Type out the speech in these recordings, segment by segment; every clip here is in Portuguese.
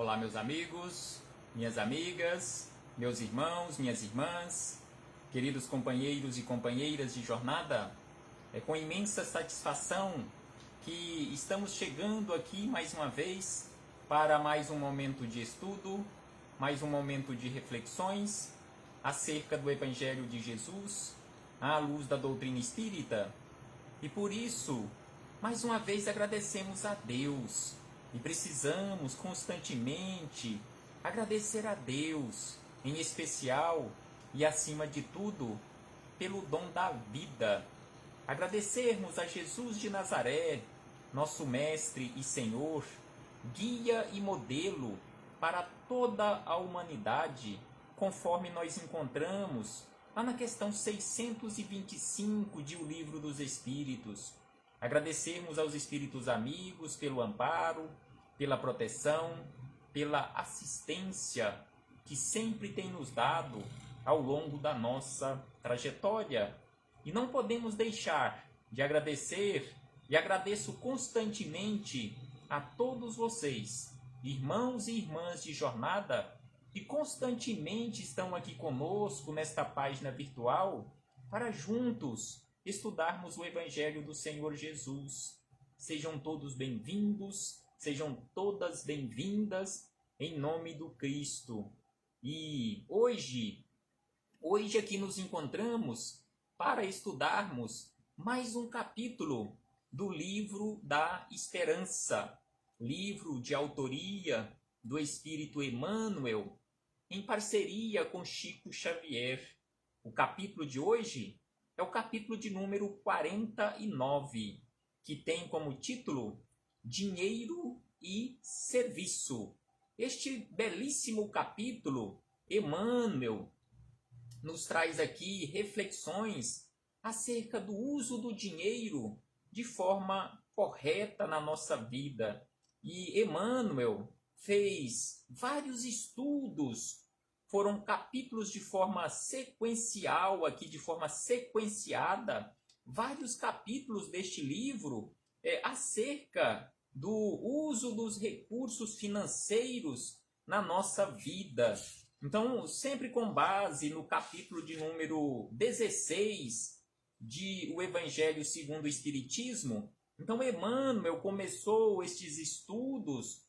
Olá, meus amigos, minhas amigas, meus irmãos, minhas irmãs, queridos companheiros e companheiras de jornada. É com imensa satisfação que estamos chegando aqui mais uma vez para mais um momento de estudo, mais um momento de reflexões acerca do Evangelho de Jesus, à luz da doutrina espírita. E por isso, mais uma vez agradecemos a Deus. E precisamos constantemente agradecer a Deus, em especial e acima de tudo, pelo dom da vida. Agradecermos a Jesus de Nazaré, nosso Mestre e Senhor, guia e modelo para toda a humanidade, conforme nós encontramos lá na questão 625 de O Livro dos Espíritos. Agradecermos aos Espíritos amigos pelo amparo, pela proteção, pela assistência que sempre tem nos dado ao longo da nossa trajetória. E não podemos deixar de agradecer, e agradeço constantemente a todos vocês, irmãos e irmãs de jornada, que constantemente estão aqui conosco nesta página virtual para juntos estudarmos o Evangelho do Senhor Jesus. Sejam todos bem-vindos, sejam todas bem-vindas em nome do Cristo. E hoje aqui nos encontramos para estudarmos mais um capítulo do Livro da Esperança, livro de autoria do Espírito Emmanuel, em parceria com Chico Xavier. O capítulo de hoje é o capítulo de número 49, que tem como título Dinheiro e Serviço. Este belíssimo capítulo, Emmanuel nos traz aqui reflexões acerca do uso do dinheiro de forma correta na nossa vida. E Emmanuel fez vários estudos. Foram capítulos de forma sequencial, aqui de forma sequenciada, vários capítulos deste livro acerca do uso dos recursos financeiros na nossa vida. Então, sempre com base no capítulo de número 16 de O Evangelho segundo o Espiritismo. Então, Emmanuel começou estes estudos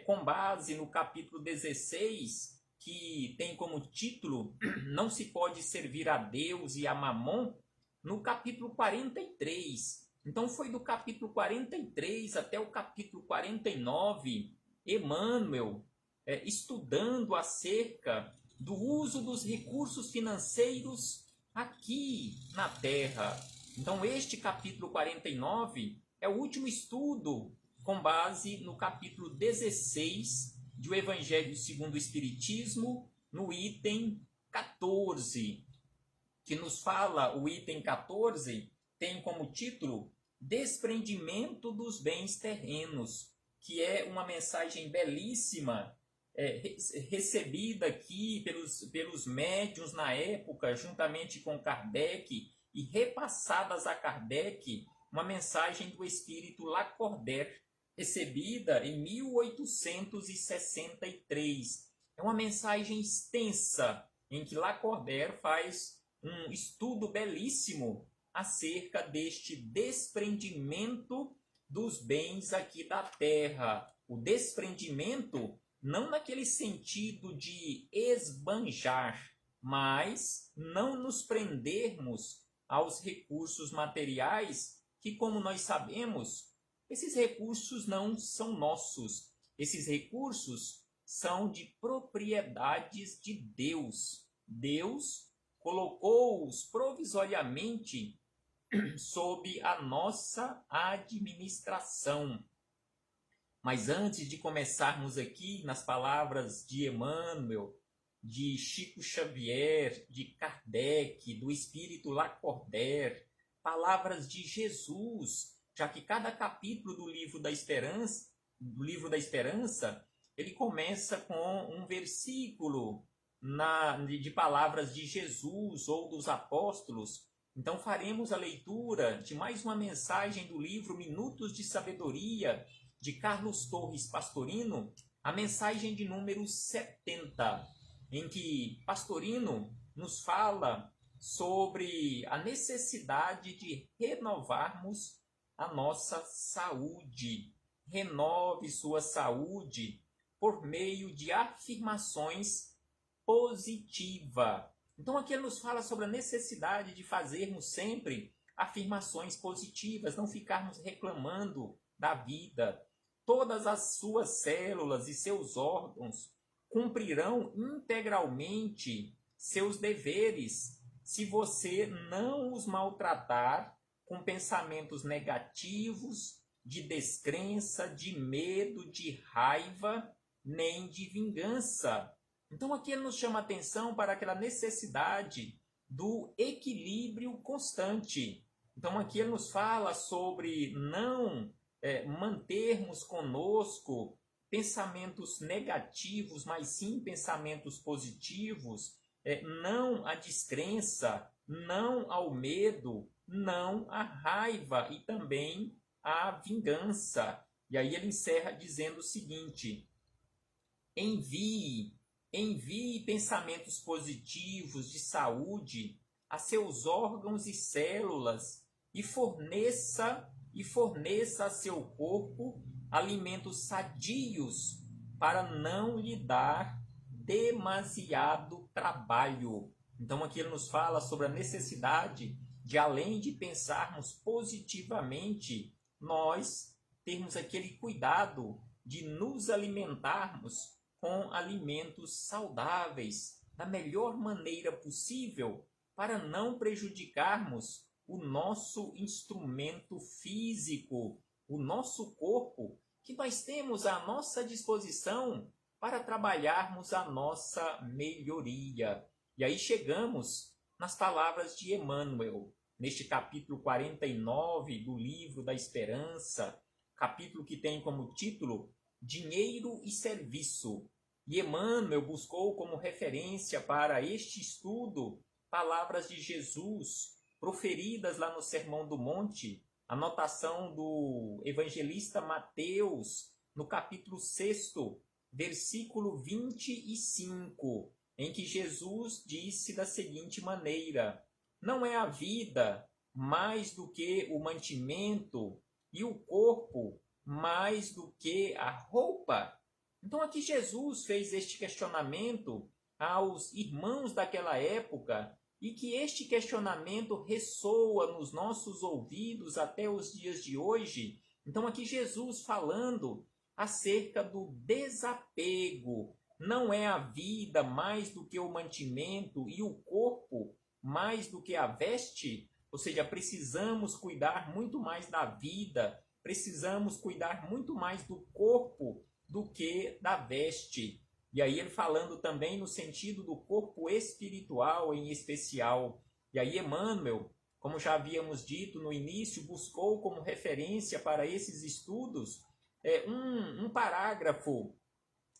com base no capítulo 16, que tem como título Não se pode servir a Deus e a Mamon, no capítulo 43. Então foi do capítulo 43 até o capítulo 49, Emmanuel estudando acerca do uso dos recursos financeiros aqui na Terra. Então este capítulo 49 é o último estudo com base no capítulo 16 de O Evangelho segundo o Espiritismo, no item 14, que nos fala, o item 14 tem como título Desprendimento dos Bens Terrenos, que é uma mensagem belíssima, recebida aqui pelos médiuns na época, juntamente com Kardec, e repassadas a Kardec, uma mensagem do Espírito Lacordaire, recebida em 1863. É uma mensagem extensa, em que Lacordaire faz um estudo belíssimo acerca deste desprendimento dos bens aqui da Terra. O desprendimento não naquele sentido de esbanjar, mas não nos prendermos aos recursos materiais que, como nós sabemos, esses recursos não são nossos. Esses recursos são de propriedades de Deus. Deus colocou-os provisoriamente sob a nossa administração. Mas antes de começarmos aqui nas palavras de Emmanuel, de Chico Xavier, de Kardec, do Espírito Lacordaire, palavras de Jesus, já que cada capítulo do Livro da Esperança, ele começa com um versículo de palavras de Jesus ou dos apóstolos. Então faremos a leitura de mais uma mensagem do livro Minutos de Sabedoria, de Carlos Torres Pastorino, a mensagem de número 70, em que Pastorino nos fala sobre a necessidade de renovarmos a nossa saúde. Renove sua saúde por meio de afirmações positivas. Então aqui ele nos fala sobre a necessidade de fazermos sempre afirmações positivas, não ficarmos reclamando da vida. Todas as suas células e seus órgãos cumprirão integralmente seus deveres se você não os maltratar com pensamentos negativos, de descrença, de medo, de raiva, nem de vingança. Então aqui ele nos chama a atenção para aquela necessidade do equilíbrio constante. Então aqui ele nos fala sobre não mantermos conosco pensamentos negativos, mas sim pensamentos positivos, não à descrença, não ao medo, não à raiva e também à vingança. E aí ele encerra dizendo o seguinte: envie pensamentos positivos de saúde a seus órgãos e células e forneça a seu corpo alimentos sadios para não lhe dar demasiado trabalho. Então aqui ele nos fala sobre a necessidade de, além de pensarmos positivamente, nós termos aquele cuidado de nos alimentarmos com alimentos saudáveis da melhor maneira possível para não prejudicarmos o nosso instrumento físico, o nosso corpo, que nós temos à nossa disposição para trabalharmos a nossa melhoria. E aí chegamos nas palavras de Emmanuel, neste capítulo 49 do Livro da Esperança, capítulo que tem como título Dinheiro e Serviço. E Emmanuel buscou como referência para este estudo palavras de Jesus, proferidas lá no Sermão do Monte, a anotação do evangelista Mateus, no capítulo 6, versículo 25, em que Jesus disse da seguinte maneira: não é a vida mais do que o mantimento e o corpo mais do que a roupa? Então aqui Jesus fez este questionamento aos irmãos daquela época e que este questionamento ressoa nos nossos ouvidos até os dias de hoje. Então aqui Jesus falando acerca do desapego. Não é a vida mais do que o mantimento e o corpo mais do que a veste? Ou seja, precisamos cuidar muito mais da vida, precisamos cuidar muito mais do corpo do que da veste. E aí ele falando também no sentido do corpo espiritual em especial. E aí Emmanuel, como já havíamos dito no início, buscou como referência para esses estudos um parágrafo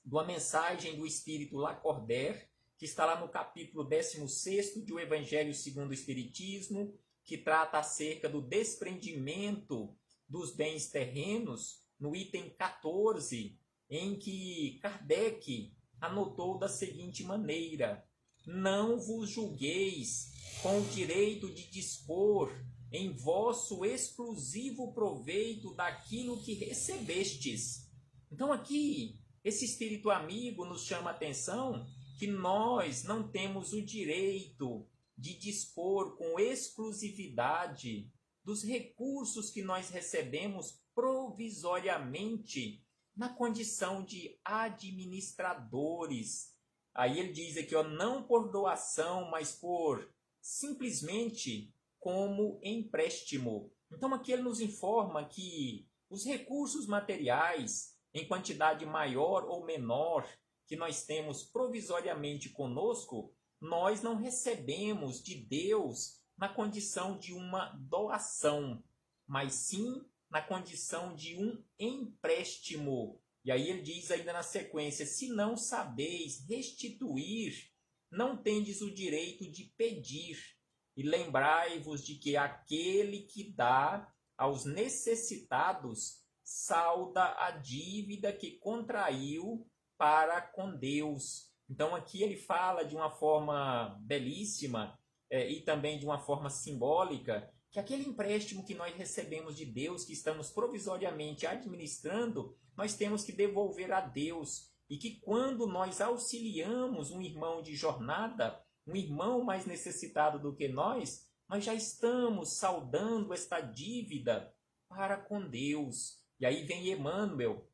de uma mensagem do Espírito Lacordaire, que está lá no capítulo 16º de O Evangelho segundo o Espiritismo, que trata acerca do desprendimento dos bens terrenos, no item 14, em que Kardec anotou da seguinte maneira: não vos julgueis com o direito de dispor em vosso exclusivo proveito daquilo que recebestes. Então aqui, esse espírito amigo nos chama a atenção que nós não temos o direito de dispor com exclusividade dos recursos que nós recebemos provisoriamente na condição de administradores. Aí ele diz aqui, não por doação, mas por simplesmente como empréstimo. Então aqui ele nos informa que os recursos materiais, em quantidade maior ou menor, que nós temos provisoriamente conosco, nós não recebemos de Deus na condição de uma doação, mas sim na condição de um empréstimo. E aí ele diz ainda na sequência: se não sabeis restituir, não tendes o direito de pedir. E lembrai-vos de que aquele que dá aos necessitados salda a dívida que contraiu para com Deus. Então aqui ele fala de uma forma belíssima e também de uma forma simbólica que aquele empréstimo que nós recebemos de Deus, que estamos provisoriamente administrando, nós temos que devolver a Deus. E que quando nós auxiliamos um irmão de jornada, um irmão mais necessitado do que nós já estamos saldando esta dívida para com Deus. E aí vem Emmanuel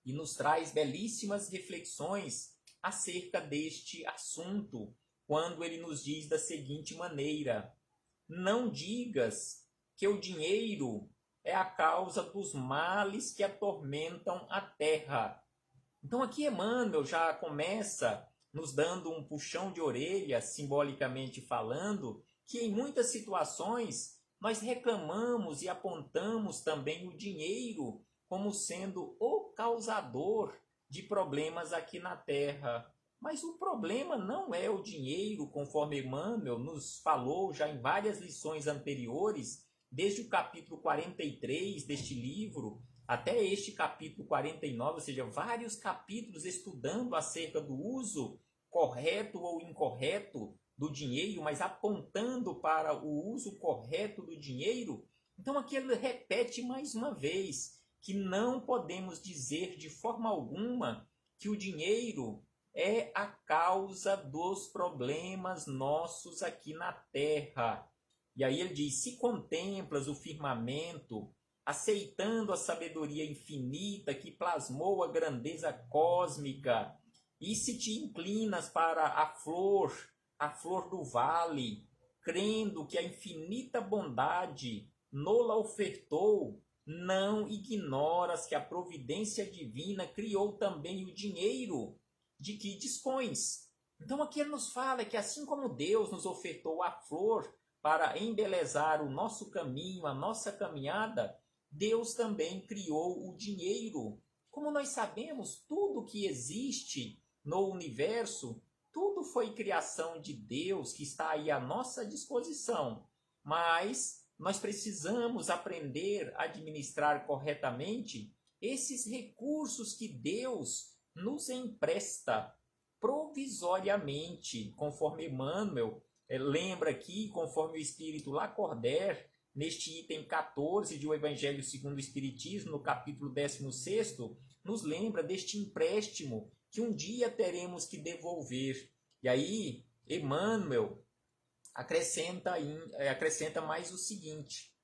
e nos traz belíssimas reflexões acerca deste assunto, quando ele nos diz da seguinte maneira: não digas que o dinheiro é a causa dos males que atormentam a terra. Então aqui Emmanuel já começa nos dando um puxão de orelha, simbolicamente falando, que em muitas situações nós reclamamos e apontamos também o dinheiro como sendo o causador de problemas aqui na Terra. Mas o problema não é o dinheiro, conforme Emmanuel nos falou já em várias lições anteriores, desde o capítulo 43 deste livro até este capítulo 49, ou seja, vários capítulos estudando acerca do uso correto ou incorreto do dinheiro, mas apontando para o uso correto do dinheiro. Então aqui ele repete mais uma vez que não podemos dizer de forma alguma que o dinheiro é a causa dos problemas nossos aqui na Terra. E aí ele diz: se contemplas o firmamento, aceitando a sabedoria infinita que plasmou a grandeza cósmica, e se te inclinas para a flor do vale, crendo que a infinita bondade nola ofertou, não ignoras que a providência divina criou também o dinheiro de que dispões. Então aqui ele nos fala que assim como Deus nos ofertou a flor para embelezar o nosso caminho, a nossa caminhada, Deus também criou o dinheiro. Como nós sabemos, tudo que existe no universo, tudo foi criação de Deus que está aí à nossa disposição. Mas nós precisamos aprender a administrar corretamente esses recursos que Deus nos empresta provisoriamente, conforme Emmanuel lembra aqui, conforme o Espírito Lacordaire, neste item 14 de O Evangelho segundo o Espiritismo, no capítulo 16º, nos lembra deste empréstimo que um dia teremos que devolver. E aí, Emmanuel acrescenta mais o seguinte: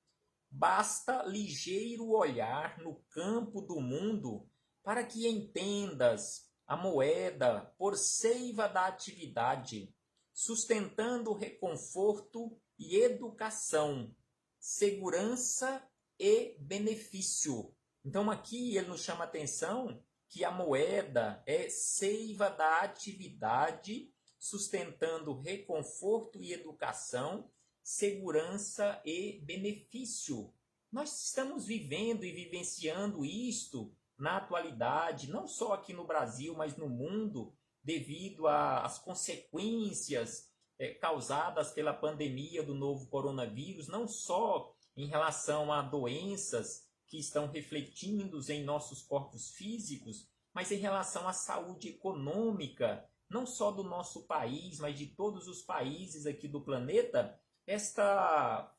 basta ligeiro olhar no campo do mundo para que entendas a moeda por seiva da atividade, sustentando reconforto e educação, segurança e benefício. Então aqui ele nos chama a atenção que a moeda é seiva da atividade, sustentando reconforto e educação, segurança e benefício. Nós estamos vivendo e vivenciando isto na atualidade, não só aqui no Brasil, mas no mundo, devido às consequências causadas pela pandemia do novo coronavírus, não só em relação a doenças que estão refletindo em nossos corpos físicos, mas em relação à saúde econômica, não só do nosso país, mas de todos os países aqui do planeta, esta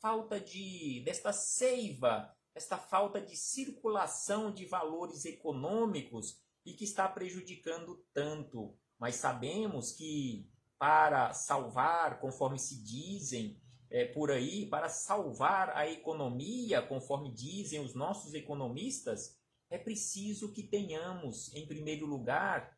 seiva, esta falta de circulação de valores econômicos e que está prejudicando tanto. Mas sabemos que para salvar, conforme se dizem por aí, para salvar a economia, conforme dizem os nossos economistas, é preciso que tenhamos, em primeiro lugar,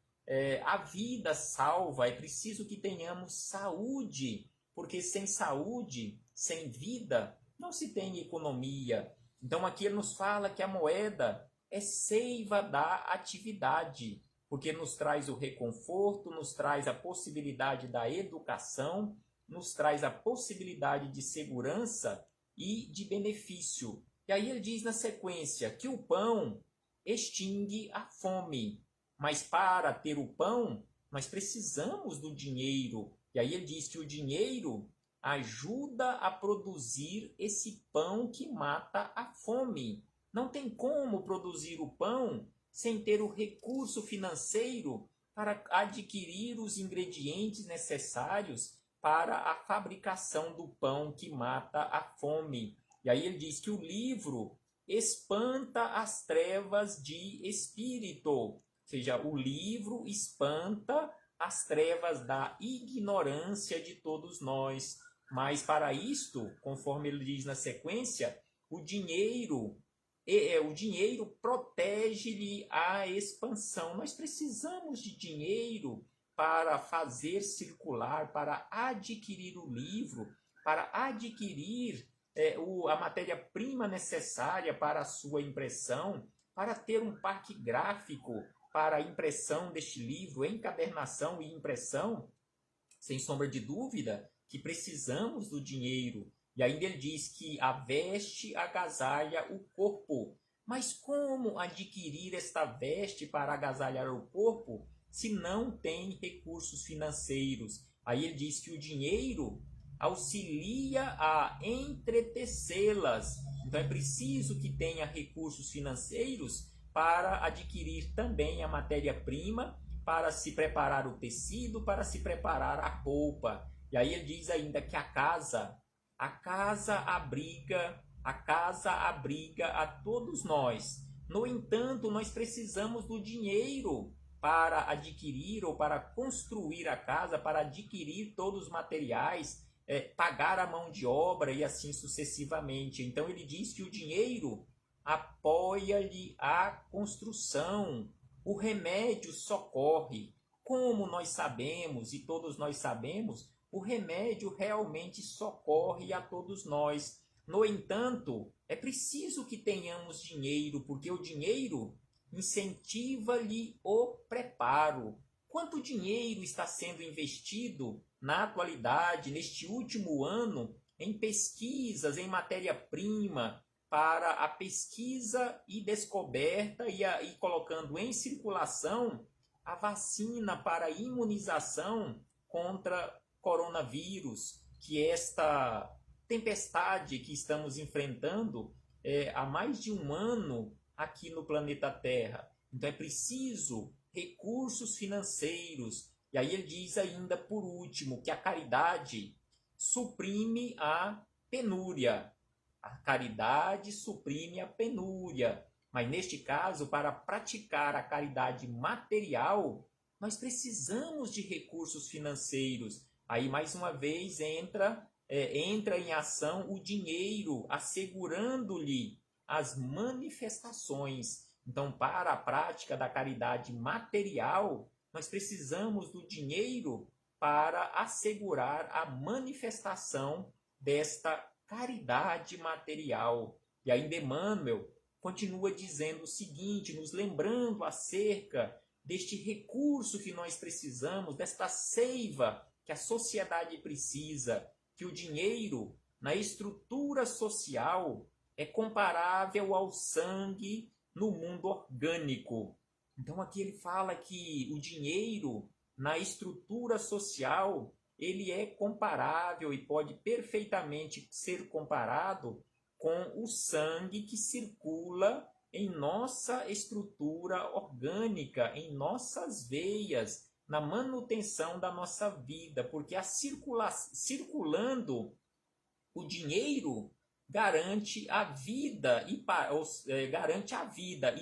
a vida salva, é preciso que tenhamos saúde, porque sem saúde, sem vida, não se tem economia. Então aqui ele nos fala que a moeda é seiva da atividade, porque nos traz o reconforto, nos traz a possibilidade da educação, nos traz a possibilidade de segurança e de benefício. E aí ele diz na sequência que o pão extingue a fome, mas para ter o pão, nós precisamos do dinheiro. E aí ele diz que o dinheiro ajuda a produzir esse pão que mata a fome. Não tem como produzir o pão sem ter o recurso financeiro para adquirir os ingredientes necessários para a fabricação do pão que mata a fome. E aí ele diz que o livro espanta as trevas de espírito, ou seja, o livro espanta as trevas da ignorância de todos nós. Mas para isto, conforme ele diz na sequência, o dinheiro protege-lhe a expansão. Nós precisamos de dinheiro para fazer circular, para adquirir o livro, para adquirir a matéria-prima necessária para a sua impressão, para ter um parque gráfico para a impressão deste livro, encadernação e impressão. Sem sombra de dúvida que precisamos do dinheiro. E ainda ele diz que a veste agasalha o corpo. Mas como adquirir esta veste para agasalhar o corpo se não tem recursos financeiros? Aí ele diz que o dinheiro auxilia a entretecê-las. Então é preciso que tenha recursos financeiros para adquirir também a matéria-prima, para se preparar o tecido, para se preparar a roupa. E aí ele diz ainda que a casa abriga a todos nós. No entanto, nós precisamos do dinheiro para adquirir ou para construir a casa, para adquirir todos os materiais, pagar a mão de obra e assim sucessivamente. Então ele diz que o dinheiro apoia-lhe a construção, o remédio socorre. Como nós sabemos, e todos nós sabemos, o remédio realmente socorre a todos nós. No entanto, é preciso que tenhamos dinheiro, porque o dinheiro incentiva-lhe o preparo. Quanto dinheiro está sendo investido na atualidade, neste último ano, em pesquisas, em matéria-prima, para a pesquisa e descoberta e colocando em circulação a vacina para a imunização contra coronavírus, que é esta tempestade que estamos enfrentando há mais de um ano aqui no planeta Terra. Então é preciso recursos financeiros. E aí ele diz ainda, por último, que a caridade suprime a penúria. A caridade suprime a penúria. Mas neste caso, para praticar a caridade material, nós precisamos de recursos financeiros. Aí, mais uma vez, entra em ação o dinheiro, assegurando-lhe as manifestações. Então, para a prática da caridade material, nós precisamos do dinheiro para assegurar a manifestação desta caridade material. E ainda Emmanuel continua dizendo o seguinte, nos lembrando acerca deste recurso que nós precisamos, desta seiva que a sociedade precisa, que o dinheiro, na estrutura social, é comparável ao sangue no mundo orgânico. Então aqui ele fala que o dinheiro, na estrutura social, ele é comparável e pode perfeitamente ser comparado com o sangue que circula em nossa estrutura orgânica, em nossas veias, na manutenção da nossa vida, porque circulando o dinheiro garante a vida e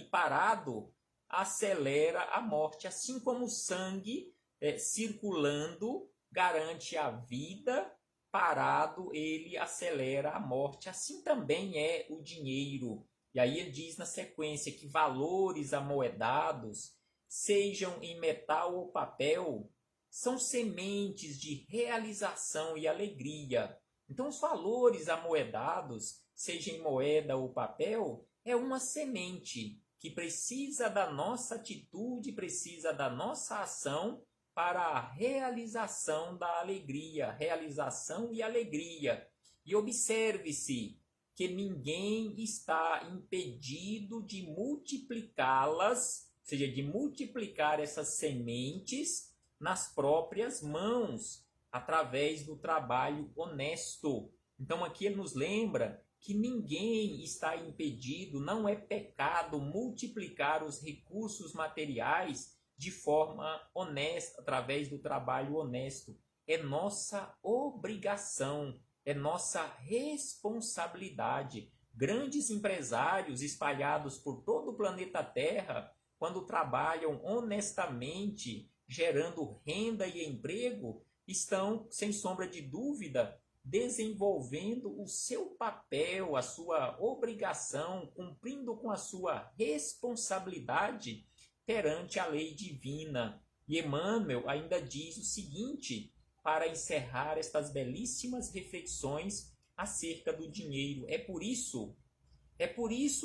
parado acelera a morte, assim como o sangue circulando garante a vida, parado ele acelera a morte. Assim também é o dinheiro. E aí ele diz na sequência que valores amoedados, sejam em metal ou papel, são sementes de realização e alegria. Então os valores amoedados, seja em moeda ou papel, é uma semente que precisa da nossa atitude, precisa da nossa ação para a realização da alegria, realização e alegria. E observe-se que ninguém está impedido de multiplicá-las, ou seja, de multiplicar essas sementes nas próprias mãos, através do trabalho honesto. Então aqui ele nos lembra que ninguém está impedido, não é pecado multiplicar os recursos materiais de forma honesta, através do trabalho honesto. É nossa obrigação, é nossa responsabilidade. Grandes empresários espalhados por todo o planeta Terra, quando trabalham honestamente, gerando renda e emprego, estão, sem sombra de dúvida, desenvolvendo o seu papel, a sua obrigação, cumprindo com a sua responsabilidade perante a lei divina. E Emmanuel ainda diz o seguinte, para encerrar estas belíssimas reflexões acerca do dinheiro. É por isso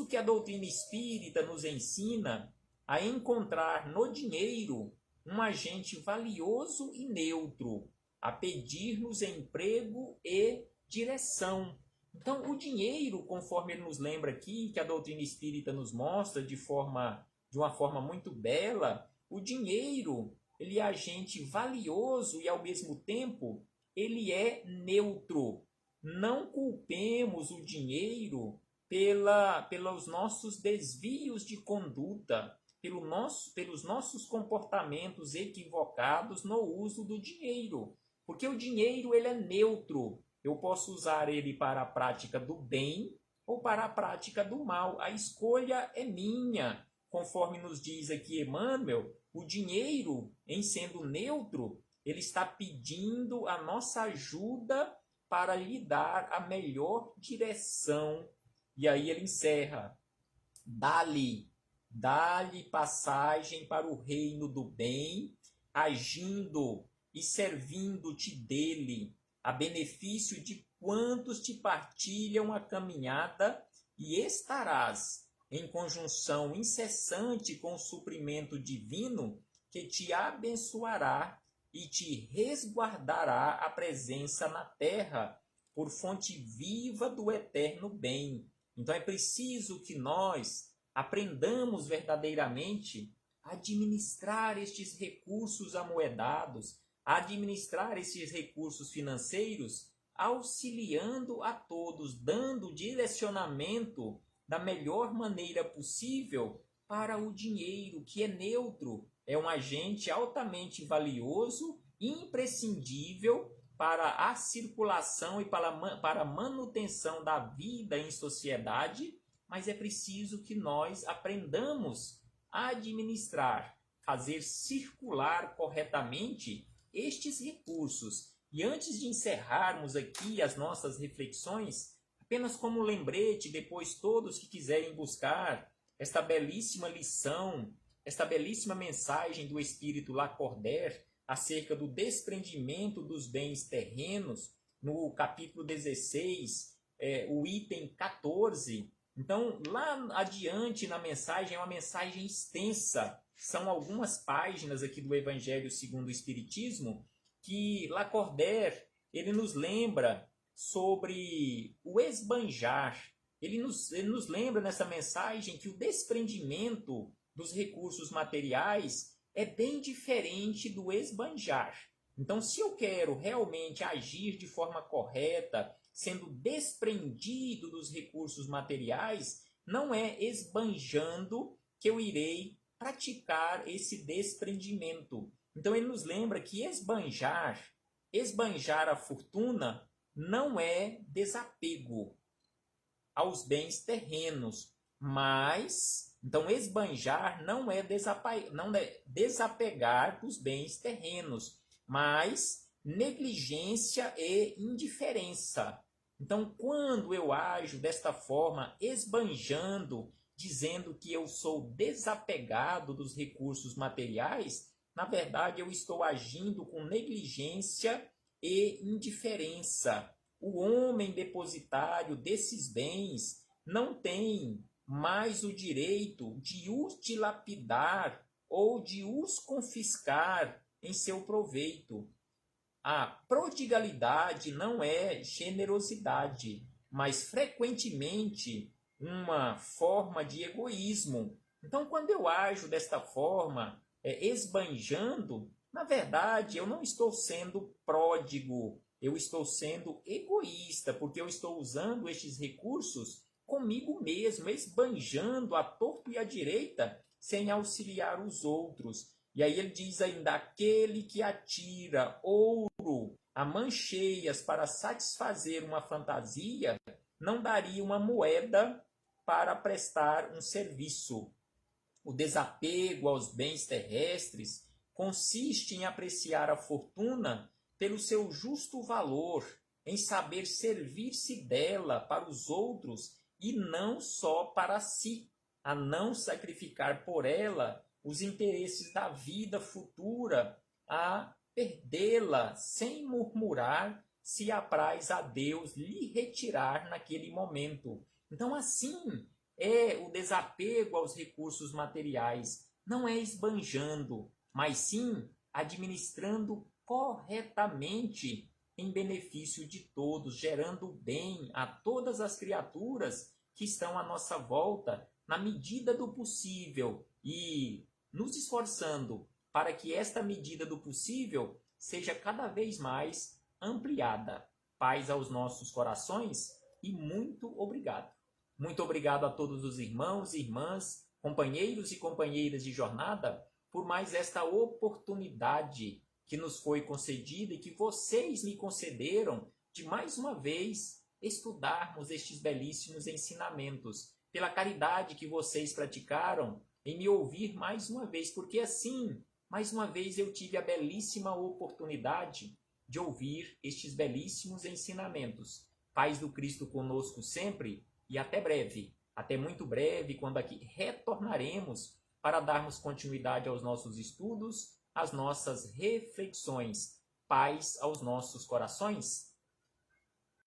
que a doutrina espírita nos ensina a encontrar no dinheiro um agente valioso e neutro, a pedir-nos emprego e direção. Então, o dinheiro, conforme ele nos lembra aqui, que a doutrina espírita nos mostra de uma forma muito bela, o dinheiro, ele é agente valioso e, ao mesmo tempo, ele é neutro. Não culpemos o dinheiro pelos nossos desvios de conduta, pelos nossos comportamentos equivocados no uso do dinheiro. Porque o dinheiro ele é neutro. Eu posso usar ele para a prática do bem ou para a prática do mal. A escolha é minha. Conforme nos diz aqui Emmanuel, o dinheiro, em sendo neutro, ele está pedindo a nossa ajuda para lhe dar a melhor direção. E aí ele encerra: dá-lhe passagem para o reino do bem, agindo e servindo-te dele, a benefício de quantos te partilham a caminhada, e estarás em conjunção incessante com o suprimento divino que te abençoará e te resguardará a presença na terra por fonte viva do eterno bem. Então é preciso que nós aprendamos verdadeiramente a administrar estes recursos amoedados, a administrar esses recursos financeiros, auxiliando a todos, dando direcionamento da melhor maneira possível para o dinheiro, que é neutro, é um agente altamente valioso e imprescindível para a circulação e para a manutenção da vida em sociedade, mas é preciso que nós aprendamos a administrar, fazer circular corretamente estes recursos. E antes de encerrarmos aqui as nossas reflexões, apenas como lembrete, depois todos que quiserem buscar esta belíssima lição, esta belíssima mensagem do Espírito Lacordaire acerca do desprendimento dos bens terrenos, no capítulo 16, o item 14. Então, lá adiante na mensagem, é uma mensagem extensa, são algumas páginas aqui do Evangelho segundo o Espiritismo, que Lacordaire, ele nos lembra sobre o esbanjar. Ele nos lembra nessa mensagem que o desprendimento dos recursos materiais é bem diferente do esbanjar. Então, se eu quero realmente agir de forma correta, sendo desprendido dos recursos materiais, não é esbanjando que eu irei praticar esse desprendimento. Então, ele nos lembra que esbanjar a fortuna, não é desapego aos bens terrenos, mas, então, esbanjar não é desapegar dos bens terrenos, mas negligência e indiferença. Então, quando eu ajo desta forma, esbanjando, dizendo que eu sou desapegado dos recursos materiais, na verdade eu estou agindo com negligência e indiferença. O homem depositário desses bens não tem mais o direito de os dilapidar ou de os confiscar em seu proveito. A prodigalidade não é generosidade, mas frequentemente uma forma de egoísmo. Então, quando eu ajo desta forma, esbanjando, na verdade, eu não estou sendo pródigo, eu estou sendo egoísta, porque eu estou usando estes recursos comigo mesmo, esbanjando à torto e à direita, sem auxiliar os outros. E aí ele diz ainda, aquele que atira ouro a mancheias para satisfazer uma fantasia, não daria uma moeda para prestar um serviço. O desapego aos bens terrestres consiste em apreciar a fortuna pelo seu justo valor, em saber servir-se dela para os outros e não só para si, a não sacrificar por ela os interesses da vida futura, a perdê-la sem murmurar se apraz a Deus lhe retirar naquele momento. Então, assim é o desapego aos recursos materiais. Não é esbanjando, mas sim administrando corretamente em benefício de todos, gerando bem a todas as criaturas que estão à nossa volta, na medida do possível, e nos esforçando para que esta medida do possível seja cada vez mais ampliada. Paz aos nossos corações e muito obrigado. Muito obrigado a todos os irmãos e irmãs, companheiros e companheiras de jornada, por mais esta oportunidade que nos foi concedida e que vocês me concederam de mais uma vez estudarmos estes belíssimos ensinamentos, pela caridade que vocês praticaram em me ouvir mais uma vez, porque assim, mais uma vez eu tive a belíssima oportunidade de ouvir estes belíssimos ensinamentos. Paz do Cristo conosco sempre e até breve, até muito breve, quando aqui retornaremos para darmos continuidade aos nossos estudos, às nossas reflexões. Paz aos nossos corações.